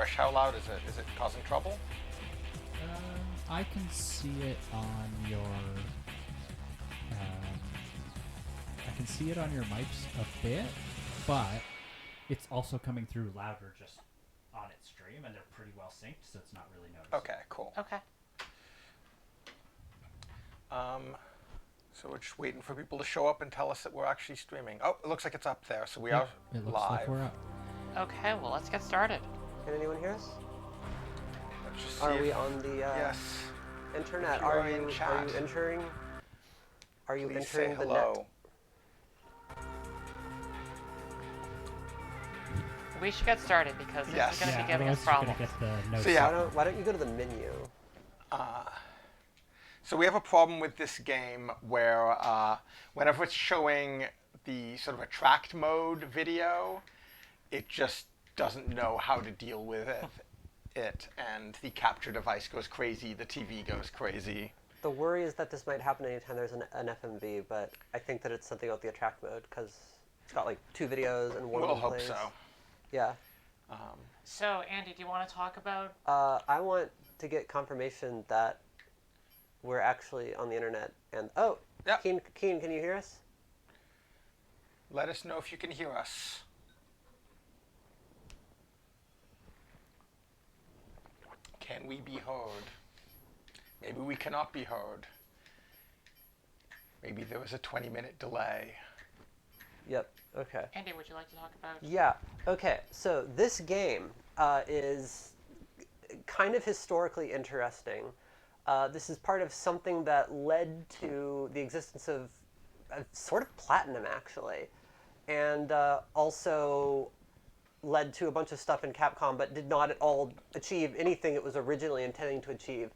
Harsh, how loud is it? Is it causing trouble? I can see it on your. Um, I can see it on your mics a bit, but it's also coming through louder just on its stream, and they're pretty well synced, so it's not really noticeable. Okay, cool. Okay. So we're just waiting for people to show up and tell us that we're actually streaming. Oh, it looks like it's up there, so we are It looks live. like we're up. Okay, well, let's get started. Can anyone hear us? Let's just Are see we if- on the Yes. internet? If you Are are in you chat, entering? Are you Please say entering the hello. net? We should get started because this Yes. is going to Yeah, be giving us otherwise you're problems. gonna get the notes. So yeah. Why don't you go to the menu? So we have a problem with this game where whenever it's showing the sort of attract mode video, it just doesn't know how to deal with it, and the capture device goes crazy, the TV goes crazy. The worry is that this might happen anytime there's an FMV, but I think that it's something about the attract mode because it's got like 2 videos and one We'll of them hope plays. so. Yeah. So, Andy, do you want to talk about... I want to get confirmation that we're actually on the internet. And oh, Yep. Keen, can you hear us? Let us know if you can hear us. Can we be heard? Maybe we cannot be heard. Maybe there was a 20-minute delay. Yep. Okay. Andy, would you like to talk about... Yeah. Okay. So this game is kind of historically interesting. This is part of something that led to the existence of sort of Platinum, actually, and also led to a bunch of stuff in Capcom, but did not at all achieve anything it was originally intending to achieve.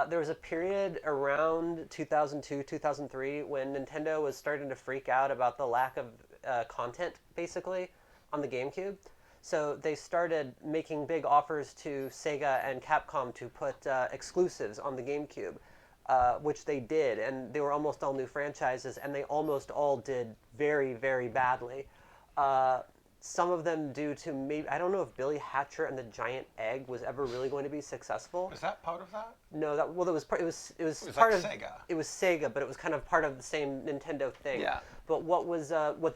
There was a period around 2002, 2003 when Nintendo was starting to freak out about the lack of content, basically, on the GameCube. So they started making big offers to Sega and Capcom to put exclusives on the GameCube, which they did, and they were almost all new franchises, and they almost all did very, very badly. Some of them due to maybe, I don't know if Billy Hatcher and the Giant Egg was ever really going to be successful. Was that part of that? No, it was part. It was like part of Sega. It was Sega, but it was kind of part of the same Nintendo thing. Yeah. But what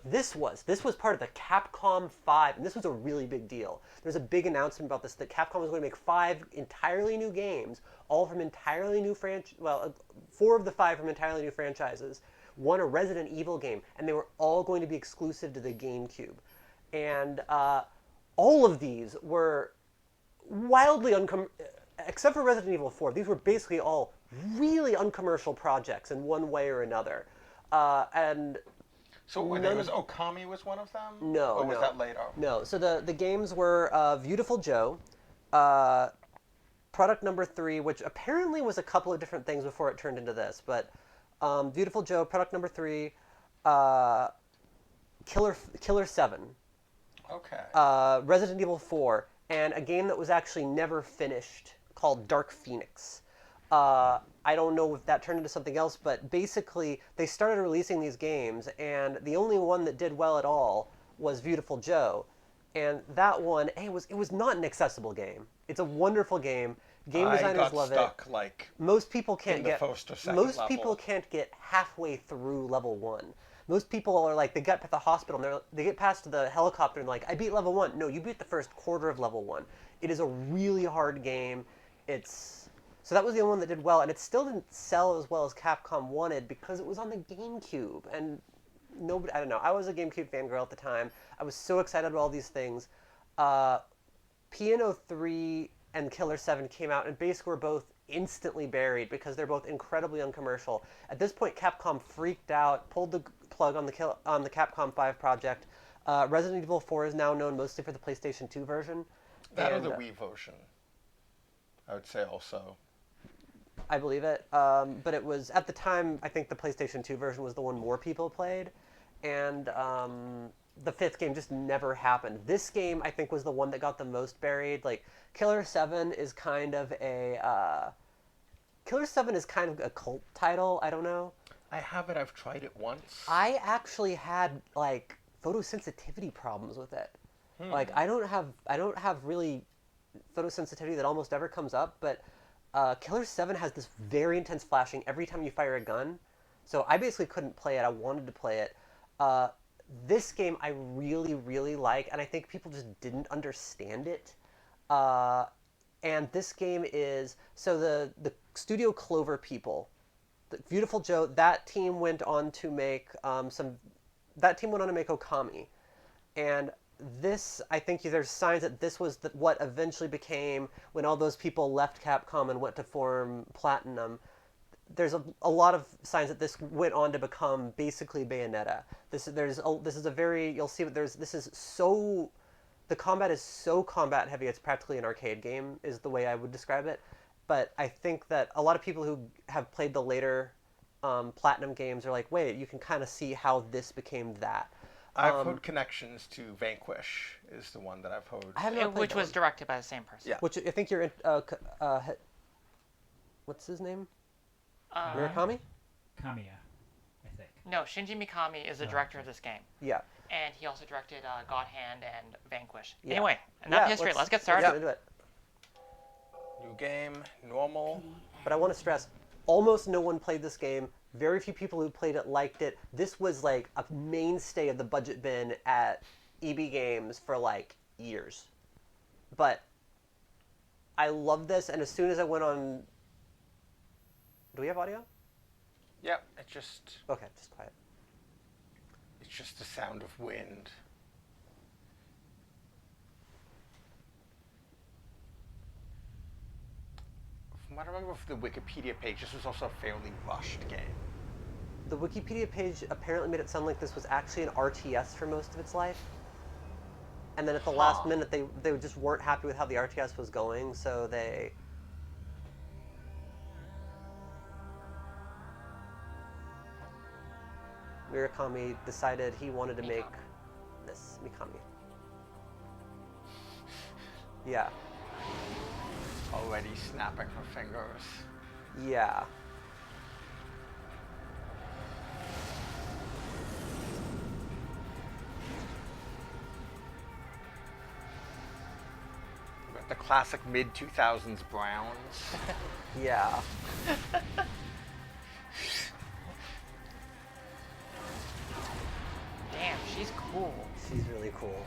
this was part of the Capcom 5, and this was a really big deal. There's a big announcement about this that Capcom was going to make 5 entirely new games, all from entirely new 4 of the 5 from entirely new franchises, 1 a Resident Evil game, and they were all going to be exclusive to the GameCube. And all of these were wildly except for Resident Evil 4, these were basically all really uncommercial projects in one way or another. And So was Okami was one of them? No, Or was no. that later? No, so the games were Beautiful Joe, Product Number 3, which apparently was a couple of different things before it turned into this, but Beautiful Joe, Product Number 3, Killer 7, Okay. Resident Evil 4, and a game that was actually never finished called Dark Phoenix. I don't know if that turned into something else, but basically they started releasing these games, and the only one that did well at all was Beautiful Joe. And that one, it was not an accessible game. It's a wonderful game. Game designers love it. I got stuck like Most people can't in the get first or second most level. people can't get halfway through level 1. Most people are like, they get to the hospital and they get past the helicopter and like, I beat level 1. No, you beat the first quarter of level 1. It is a really hard game. So that was the only one that did well, and it still didn't sell as well as Capcom wanted because it was on the GameCube, and nobody, I don't know, I was a GameCube fangirl at the time. I was so excited about all these things. P.N.03 and Killer 7 came out, and basically were both instantly buried because they're both incredibly uncommercial. At this point, Capcom freaked out, pulled the plug on the Capcom 5 project. Resident Evil 4 is now known mostly for the PlayStation 2 version. That or the Wii version, I would say also. I believe it. But it was, at the time, I think the PlayStation 2 version was the one more people played. And the 5th game just never happened. This game, I think, was the one that got the most buried. Like, Killer 7 is kind of a cult title. I don't know. I have it. I've tried it once. I actually had, like, photosensitivity problems with it. Like, I don't have really photosensitivity that almost never comes up, but Killer 7 has this very intense flashing every time you fire a gun. So I basically couldn't play it. I wanted to play it. This game I really, really like, and I think people just didn't understand it. And this game is... So the Studio Clover people, the Beautiful Joe, that team went on to make That team went on to make Okami. And this, I think there's signs that this was what eventually became, when all those people left Capcom and went to form Platinum, there's a lot of signs that this went on to become basically Bayonetta. This is a very, you'll see that the combat is so combat heavy, it's practically an arcade game, is the way I would describe it. But I think that a lot of people who have played the later Platinum games are like, wait, you can kind of see how this became that. I've heard connections to Vanquish is the one that I've heard. I have not played Which that was one. directed by the same person. Yeah. Which I think you're in. What's his name? Murakami? Kamiya, I think. No, Shinji Mikami is the director of this game. Yeah. And he also directed God Hand and Vanquish. Yeah. Anyway, enough history. Let's get started. Into it. New game, normal. But I want to stress, almost no one played this game. Very few people who played it liked it. This was like a mainstay of the budget bin at EB Games for like years. But I love this, and as soon as I went on... Do we have audio? Yep, it just... Okay, just quiet. It's just the sound of wind. From what I remember from the Wikipedia page, this was also a fairly rushed game. The Wikipedia page apparently made it sound like this was actually an RTS for most of its life. And then at the last minute, they just weren't happy with how the RTS was going, so they... Murakami decided he wanted to make this. Mikami. Yeah. Already snapping her fingers. Yeah. With the classic mid-2000s browns. Yeah. Damn, she's cool. She's really cool.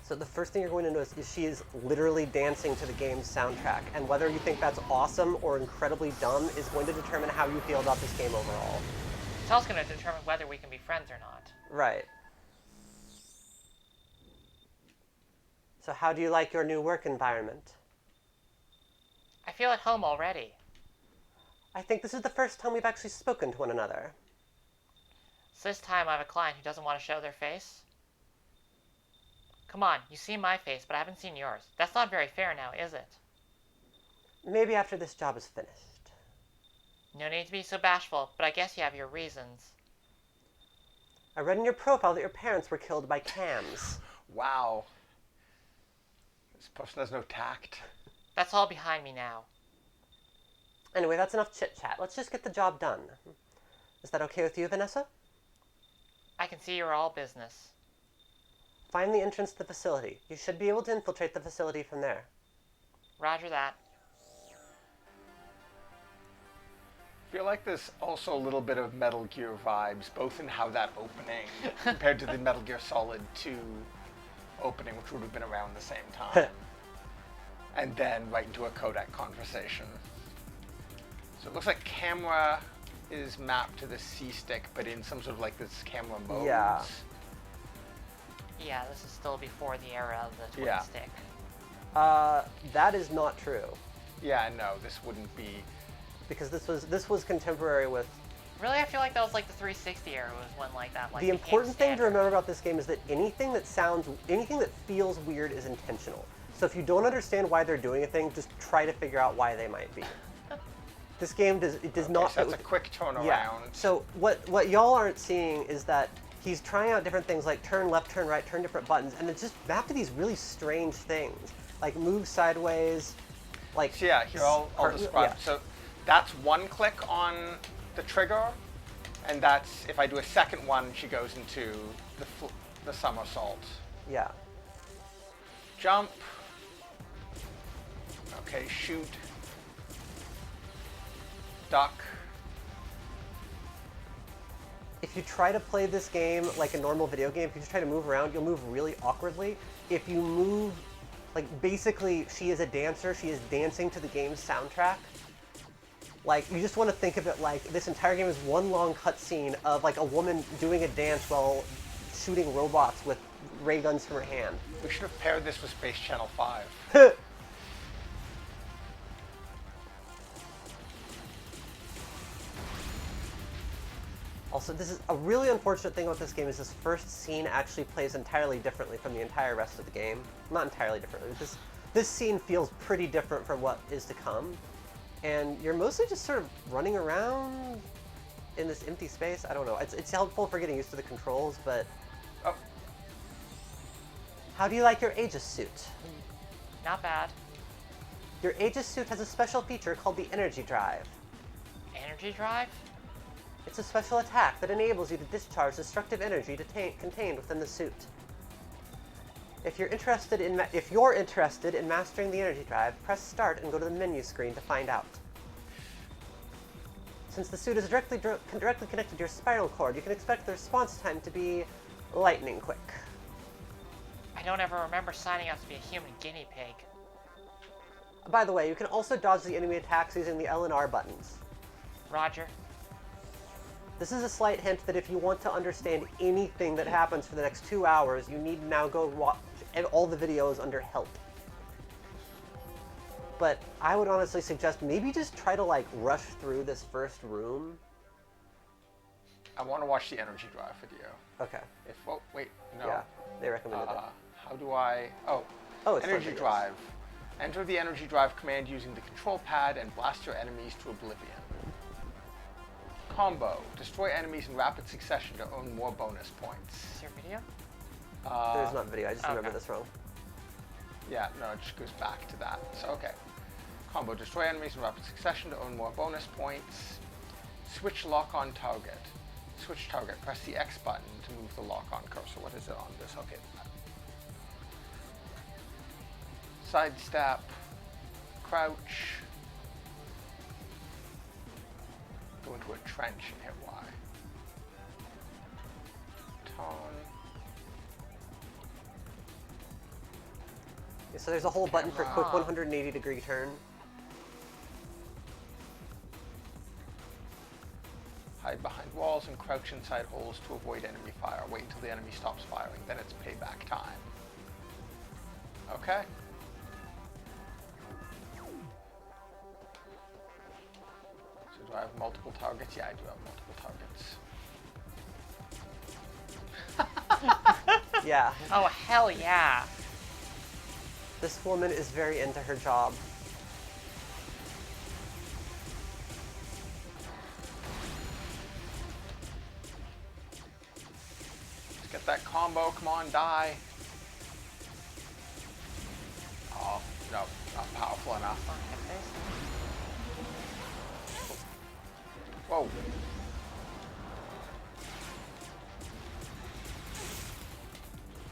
So the first thing you're going to notice is she is literally dancing to the game's soundtrack. And whether you think that's awesome or incredibly dumb is going to determine how you feel about this game overall. It's also going to determine whether we can be friends or not. Right. So how do you like your new work environment? I feel at home already. I think this is the first time we've actually spoken to one another. So this time I have a client who doesn't want to show their face. Come on, you see my face, but I haven't seen yours. That's not very fair now, is it? Maybe after this job is finished. No need to be so bashful, but I guess you have your reasons. I read in your profile that your parents were killed by cams. Wow. This person has no tact. That's all behind me now. Anyway, that's enough chit-chat. Let's just get the job done. Is that okay with you, Vanessa? I can see you're all business. Find the entrance to the facility. You should be able to infiltrate the facility from there. Roger that. I feel like there's also a little bit of Metal Gear vibes, both in how that opening compared to the Metal Gear Solid 2 opening, which would have been around the same time. And then right into a codec conversation. So it looks like camera is mapped to the C-stick, but in some sort of like this camera mode. Yeah. Yeah, this is still before the era of the twin Yeah. stick. That is not true. Yeah, no, this wouldn't be. Because this was contemporary with... Really, I feel like that was like the 360 era was when like that like The became important thing to standard. remember about this game is that anything that feels weird is intentional. So if you don't understand why they're doing a thing, just try to figure out why they might be. This game does not So fit that's a with... quick turnaround. Yeah. So what y'all aren't seeing is that he's trying out different things like turn left, turn right, turn different buttons, and it's just mapped to these really strange things. Like move sideways, like... So yeah, here I'll describe. Yeah. So that's one click on the trigger, And that's, if I do a second one, she goes into the somersault. Yeah. Jump. Okay, shoot. Duck. If you try to play this game like a normal video game, if you just try to move around, you'll move really awkwardly. If you move, like, basically, she is a dancer. She is dancing to the game's soundtrack. Like, you just want to think of it like this entire game is one long cutscene of, like, a woman doing a dance while shooting robots with ray guns from her hand. We should have paired this with Space Channel 5. Also, this is a really unfortunate thing about this game is this first scene actually plays entirely differently from the entire rest of the game. Not entirely differently. This scene feels pretty different from what is to come. And you're mostly just sort of running around in this empty space. I don't know. It's helpful for getting used to the controls, but... Oh. How do you like your Aegis suit? Not bad. Your Aegis suit has a special feature called the Energy Drive. Energy drive? It's a special attack that enables you to discharge destructive energy contained within the suit. If you're interested in mastering the Energy Drive, press Start and go to the menu screen to find out. Since the suit is directly connected to your spinal cord, you can expect the response time to be lightning quick. I don't ever remember signing up to be a human guinea pig. By the way, you can also dodge the enemy attacks using the L and R buttons. Roger. This is a slight hint that if you want to understand anything that happens for the next 2 hours, you need to now go watch all the videos under help. But I would honestly suggest maybe just try to, like, rush through this first room. I want to watch the Energy Drive video. Okay. Oh, wait, no. Yeah, they recommended it. How do I... Oh, It's Energy for videos. Drive. Enter the Energy Drive command using the control pad and blast your enemies to oblivion. Combo. Destroy enemies in rapid succession to earn more bonus points. Is there a video? There's not video, I just remember okay. this wrong. Yeah, no, it just goes back to that. So, okay. Combo. Destroy enemies in rapid succession to earn more bonus points. Switch lock-on target. Switch target. Press the X button to move the lock-on cursor. What is it on this? Okay. Sidestep. Crouch. Go into a trench and hit Y. Tone. Yeah, so there's a whole button for quick Camera. 180-degree turn. Hide behind walls and crouch inside holes to avoid enemy fire. Wait until the enemy stops firing, then it's payback time. Okay. So do I have multiple targets? Yeah, I do have multiple targets. Yeah, Oh, hell yeah. this woman is very into her job. Let's get that combo. Come on, die. Oh, no, not powerful enough. On hit face? Whoa.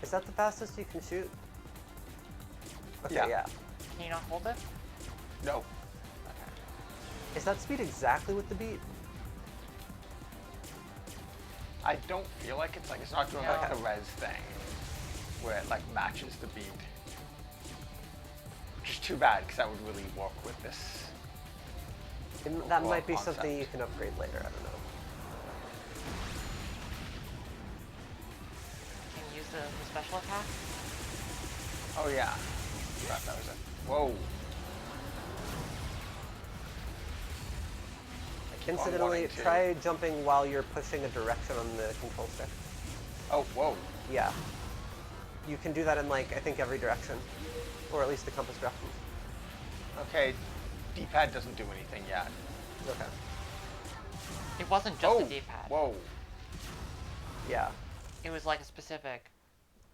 Is that the fastest you can shoot? Okay, Yeah. yeah. Can you not hold it? No. Is that speed exactly with the beat? I don't feel like it's not doing like No. the res thing where it like matches the beat. Which is too bad because that would really work with this. That Well, might be concept. something you can upgrade later, I don't know. Can you use the special attack? Oh yeah. Forgot that was it. Whoa. I keep on Incidentally, wanting to- try jumping while you're pushing a direction on the control stick. Oh, whoa. Yeah. You can do that in, like, I think every direction. Or at least the compass directions. Okay. D-pad doesn't do anything yet. Okay. It wasn't just Oh. a D-pad. Whoa. Yeah. It was like a specific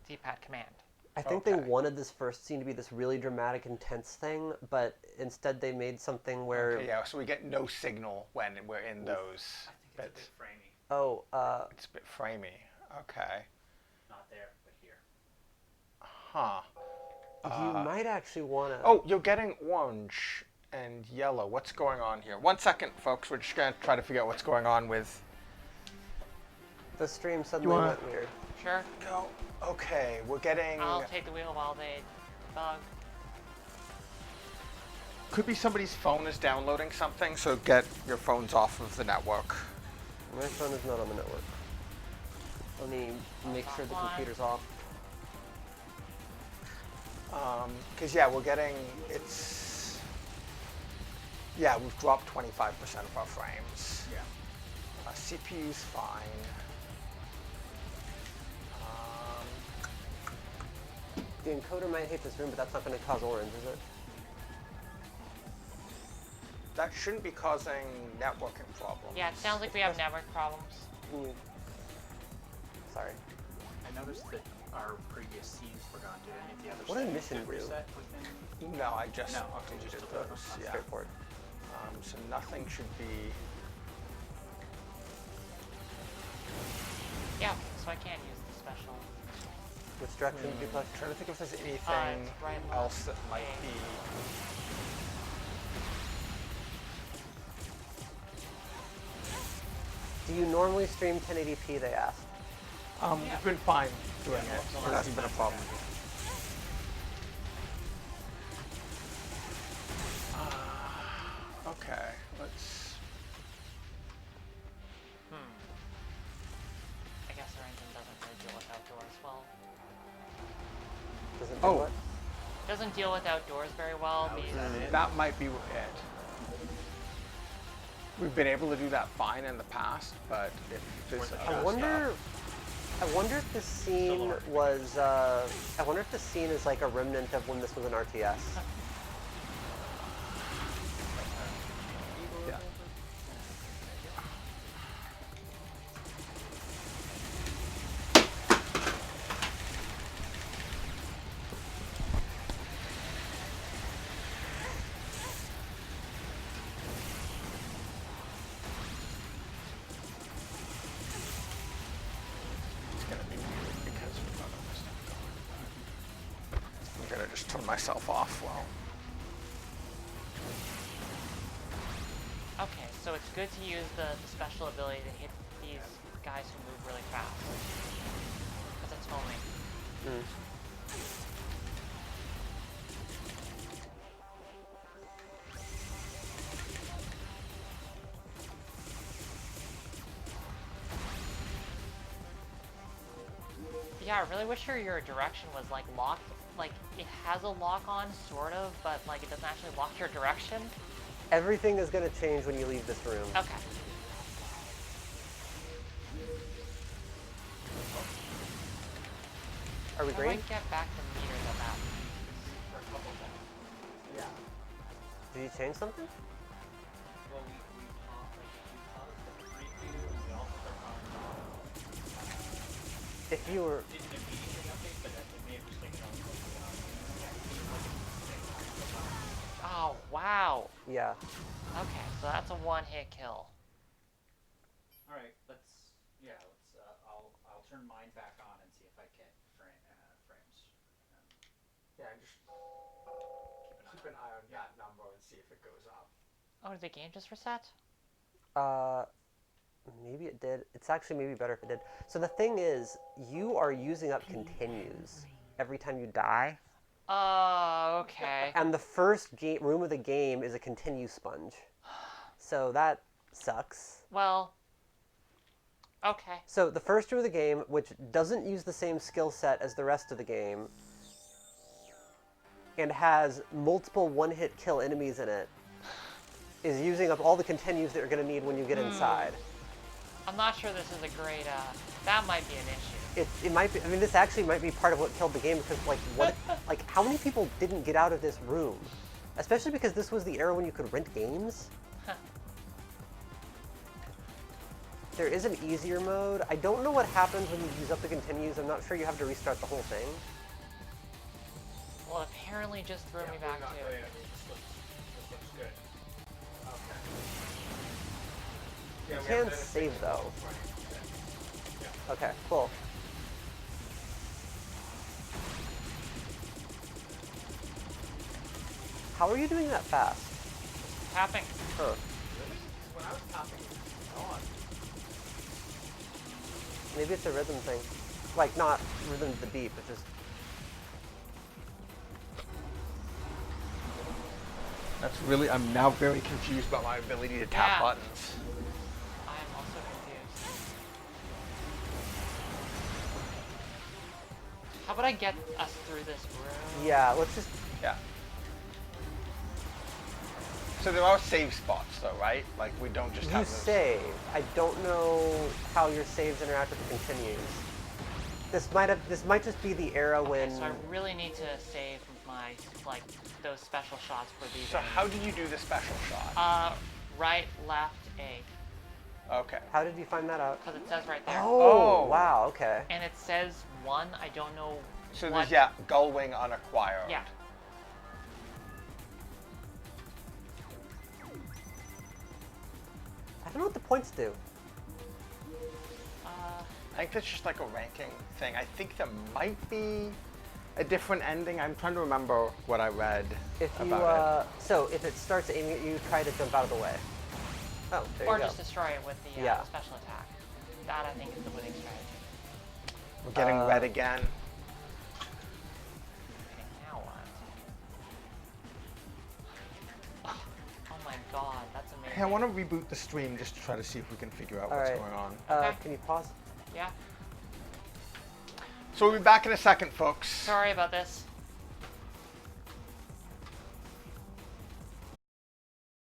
D-pad command. I think they Okay. wanted this first scene to be this really dramatic, intense thing, but instead they made something where... Okay, yeah, so we get no signal when we're in those I think it's a bits. bit framey. Oh, It's a bit framey. Okay. Not there, but here. Huh. you might actually want to. Oh, you're getting orange and yellow. What's going on here? 1 second, folks. We're just going to try to figure out what's going on with... The stream suddenly wanna- went weird. Sure. Go. Okay, we're getting... I'll take the wheel while they bug. Could be somebody's phone is downloading something, so get your phones off of the network. My phone is not on the network. Let me make sure the Offline. computer's off. Because, yeah, we're getting... It's... Yeah, we've dropped 25% of our frames. Yeah. CPU's fine. The encoder might hate this room, but that's not going to cause orange, is it? That shouldn't be causing networking problems. Yeah, it sounds like we have network problems. Mm. Sorry. I noticed that our previous scenes were gone. Did any of the other What did settings mission get do? reset within? No, I just No, okay, deleted just those. deleted. Yeah. Straightforward. So nothing should be... Yeah, so I can't use the special. Which direction did you push? I'm trying to think if there's anything It's right, left, else that might A. be... Do you normally stream 1080p, they asked? We've been fine doing Yeah, it. well, So that's been a problem. Okay, let's... I guess our engine doesn't really deal with outdoors well. Doesn't do Oh. what? Doesn't deal with outdoors very well. That might be it. We've been able to do that fine in the past, but if there's I wonder if this scene was. I wonder if this scene is like a remnant of when this was an RTS. Yeah. It's gonna be weird because of none of this stuff going. I'm gonna just turn myself off while... Okay, so it's good to use the special ability to hit these guys who move really fast. Because it's homing. Mm. Yeah, I really wish your direction was like locked. Like it has a lock on, sort of, but like it doesn't actually lock your direction. Everything is going to change when you leave this room. Okay. Are we How do green? I get back the meters on that? Did you change something? Well, we paused the preview, and we also started If you were. didn't immediately update, but it may have just taken on Oh wow. Yeah. Okay, so that's a one-hit kill. All right, let's. I'll turn mine back on and see if I get frames. Yeah, just keep an eye on that number and see if it goes up. Oh, did the game just reset? Maybe it did. It's actually maybe better if it did. So the thing is, you are using up continues every time you die, Oh, okay. and the first room of the game is a continue sponge. So that sucks. Well, okay. So the first room of the game, which doesn't use the same skill set as the rest of the game, and has multiple one-hit kill enemies in it, is using up all the continues that you're going to need when you get inside. I'm not sure this is a great, that might be an issue. It might be. I mean, this actually might be part of what killed the game because, like, what? Like, how many people didn't get out of this room? Especially because this was the era when you could rent games. There is an easier mode. I don't know what happens when you use up the continues. I'm not sure you have to restart the whole thing. Well, it apparently just threw me back to. This looks good. Okay. You can save though. Okay, cool. How are you doing that fast? Tapping. Huh. Really? When I was tapping, it was on. Maybe it's a rhythm thing. Like, not rhythm to the beat, but just... That's really, I'm now very confused about my ability to tap Yeah. buttons. I am also confused. How about I get us through this room? Yeah, let's just... Yeah. So there are save spots though, right? Like we don't just You have those. save. I don't know how your saves interact with the continues. This might just be the era when... Okay, so I really need to save my, like, those special shots for these. So how did you do the special shot? Right, left, A. Okay. How did you find that out? Because it says right there. Oh, Oh. wow, okay. And it says 1, I don't know So what. there's, gull wing unacquired. Yeah. I don't know what the points do. I think that's just like a ranking thing. I think there might be a different ending. I'm trying to remember what I read If you, about so if it starts aiming at you, try to jump out of the way. Oh, there Or you go. just destroy it with the Yeah. special attack. That, I think, is the winning strategy. it. We're getting red again. Okay, now what? Oh my god, that's amazing. Hey, I want to reboot the stream just to try to see if we can figure out All what's right. going on. Okay. Can you pause? Yeah. So we'll be back in a second, folks. Sorry about this.